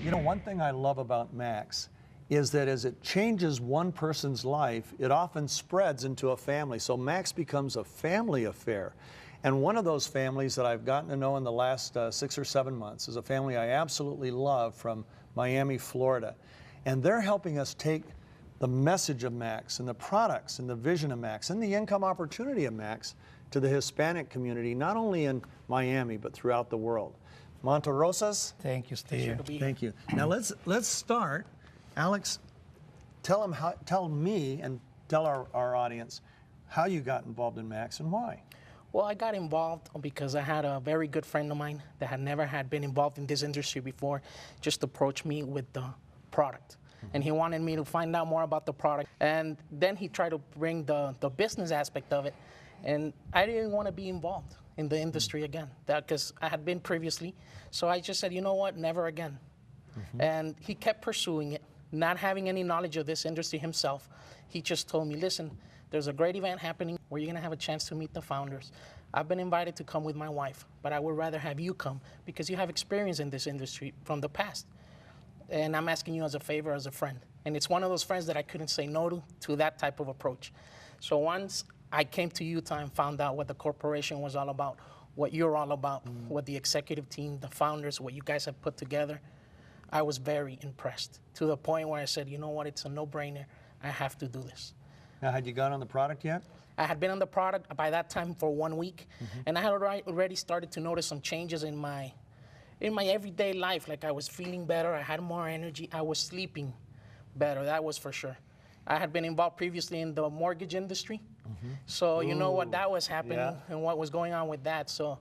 You know, one thing I love about Max is that as it changes one person's life, it often spreads into a family. So Max becomes a family affair. And one of those families that I've gotten to know in the last 6 or 7 months is a family I absolutely love from Miami, Florida. And they're helping us take the message of Max and the products and the vision of Max and the income opportunity of Max to the Hispanic community, not only in Miami, but throughout the world. Monterosas. Thank you, Steve. Thank you. Now let's start. Alex, tell me and tell our audience how you got involved in Max and why. Well, I got involved because I had a very good friend of mine that had never been involved in this industry before, just approached me with the product. And he wanted me to find out more about the product. And then he tried to bring the business aspect of it. And I didn't want to be involved in the industry again, because I had been previously. So I just said, you know what, never again. And he kept pursuing it, not having any knowledge of this industry himself. He just told me, listen, there's a great event happening where you're going to have a chance to meet the founders. I've been invited to come with my wife, but I would rather have you come because you have experience in this industry from the past. And I'm asking you as a favor, as a friend. And it's one of those friends that I couldn't say no to that type of approach. So once I came to Utah and found out what the corporation was all about, what you're all about, what the executive team, the founders, what you guys have put together, I was very impressed to the point where I said, you know what, it's a no-brainer. I have to do this. Now, had you got on the product yet? I had been on the product by that time for 1 week, and I had already started to notice some changes in my everyday life. Like I was feeling better, I had more energy, I was sleeping better, that was for sure. I had been involved previously in the mortgage industry, so you know what that was happening and what was going on with that. So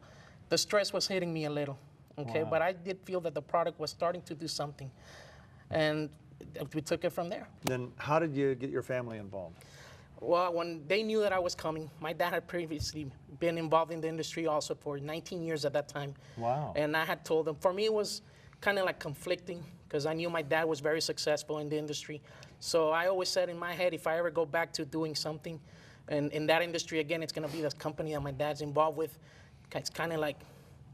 the stress was hitting me a little, okay? But I did feel that the product was starting to do something, and we took it from there. Then how did you get your family involved? Well, when they knew that I was coming, my dad had previously been involved in the industry also for 19 years at that time. Wow. And I had told them, for me it was kind of like conflicting because I knew my dad was very successful in the industry. So I always said in my head, if I ever go back to doing something and in that industry again, it's going to be this company that my dad's involved with. It's kind of like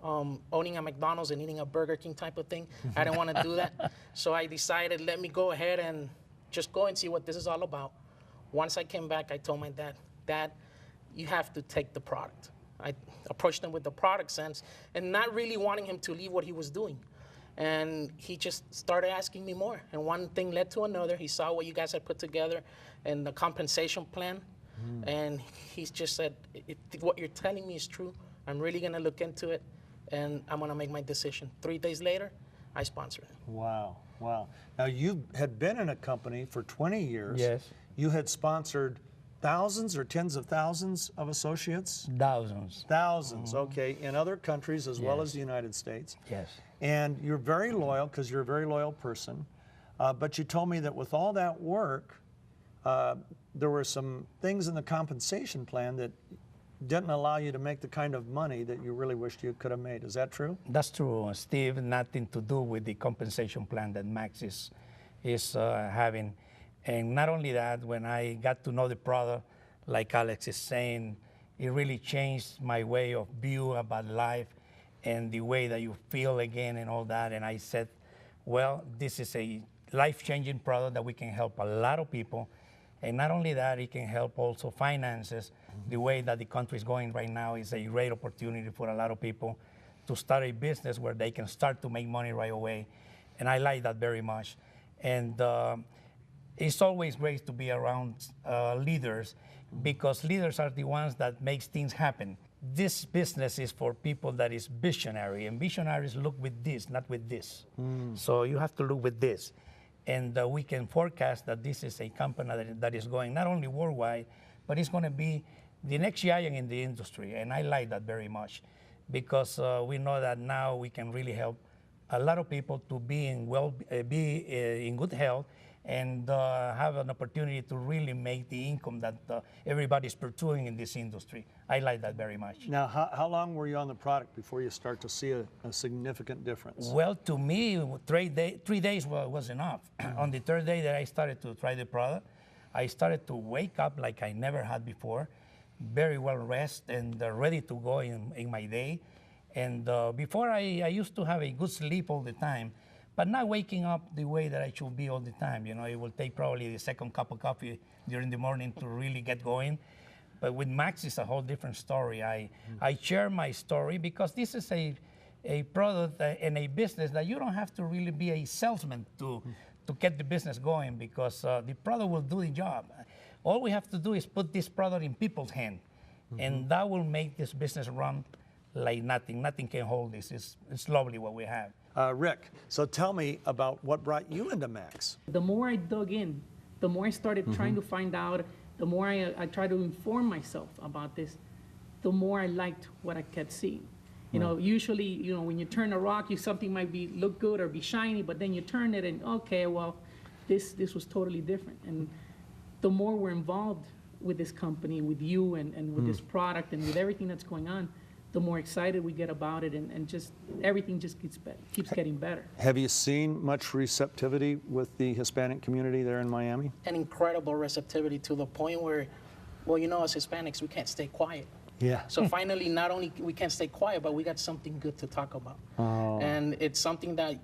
owning a McDonald's and eating a Burger King type of thing. I didn't want to do that. So I decided, let me go ahead and just go and see what this is all about. Once I came back, I told my dad, Dad, you have to take the product. I approached him with the product sense and not really wanting him to leave what he was doing. And he just started asking me more. And one thing led to another. He saw what you guys had put together and the compensation plan. And he just said, what you're telling me is true. I'm really going to look into it, and I'm going to make my decision. 3 days later, I sponsored it. Wow, wow. Now, you had been in a company for 20 years. Yes. You had sponsored thousands or tens of thousands of associates? Thousands. Thousands, okay, in other countries as well as the United States. Yes. And you're very loyal because you're a very loyal person. But you told me that with all that work, there were some things in the compensation plan that didn't allow you to make the kind of money that you really wished you could have made. Is that true? That's true, Steve. Nothing to do with the compensation plan that Max is having. And not only that, when I got to know the product, like Alex is saying, it really changed my way of view about life and the way that you feel again and all that. And I said, well, this is a life-changing product that we can help a lot of people. And not only that, it can help also finances. The way that the country is going right now is a great opportunity for a lot of people to start a business where they can start to make money right away. And I like that very much. And it's always great to be around leaders, because leaders are the ones that makes things happen. This business is for people that is visionary, and visionaries look with this, not with this. So you have to look with this. And we can forecast that this is a company that is going not only worldwide, but it's going to be the next giant in the industry. And I like that very much, because we know that now we can really help a lot of people to be in good health and have an opportunity to really make the income that everybody's pursuing in this industry. I like that very much. Now, how long were you on the product before you start to see a significant difference? Well, to me, 3 days was enough. On the third day that I started to try the product, I started to wake up like I never had before, very well rested and ready to go in my day. And before I used to have a good sleep all the time, but not waking up the way that I should be all the time. You know, it will take probably the second cup of coffee during the morning to really get going. But with Max, it's a whole different story. I share my story because this is a product and a business that you don't have to really be a salesman to get the business going, because the product will do the job. All we have to do is put this product in people's hands, and that will make this business run like nothing. Nothing can hold this. It's lovely what we have. Rick, so tell me about what brought you into Max. The more I dug in, the more I started trying to find out, the more I tried to inform myself about this, the more I liked what I kept seeing. You know, usually, you know, when you turn a rock, something might look good or be shiny, but then you turn it and, okay, well, this was totally different. And the more we're involved with this company, with you and with this product and with everything that's going on, the more excited we get about it, and just everything just keeps getting better. Have you seen much receptivity with the Hispanic community there in Miami? An incredible receptivity to the point where, well, you know, as Hispanics, we can't stay quiet. Yeah. So finally, not only we can't stay quiet, but we got something good to talk about. Oh. And it's something that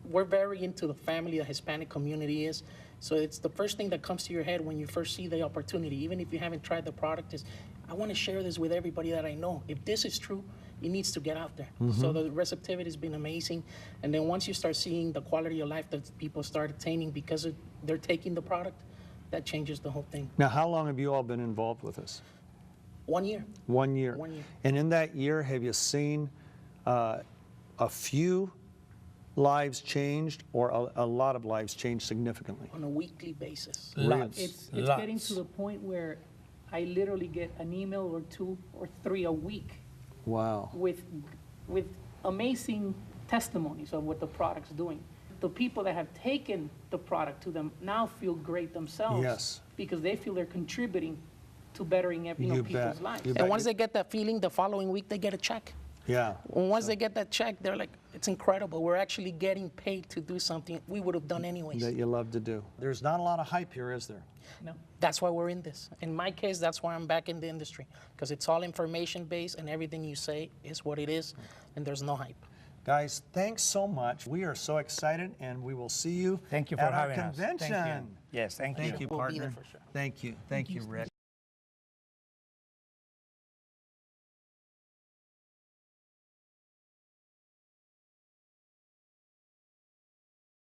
we're very into the family, the Hispanic community is. So it's the first thing that comes to your head when you first see the opportunity, even if you haven't tried the product, is I want to share this with everybody that I know. If this is true, it needs to get out there. So the receptivity has been amazing. And then once you start seeing the quality of life that people start attaining because they're taking the product, that changes the whole thing. Now, how long have you all been involved with us? 1 year. 1 year. 1 year. And in that year, have you seen a few lives changed or a lot of lives changed significantly? On a weekly basis. Lots. It's lots. getting to the point where I literally get an email or 2 or 3 a week Wow. with amazing testimonies of what the product's doing. The people that have taken the product to them now feel great themselves. Yes. Because they feel they're contributing to bettering You people's bet. lives. You bet. And once they get that feeling, the following week they get a check. Yeah. And once they get that check, they're like, it's incredible. We're actually getting paid to do something we would have done anyways. That you love to do. There's not a lot of hype here, is there? No. That's why we're in this. In my case, that's why I'm back in the industry, because it's all information-based and everything you say is what it is, and there's no hype. Guys, thanks so much. We are so excited, and we will see you Thank you for at our having us. convention. Thank you. Yes, thank you. Thank you, We'll be there partner. for sure. Thank you. Thank you, Rick.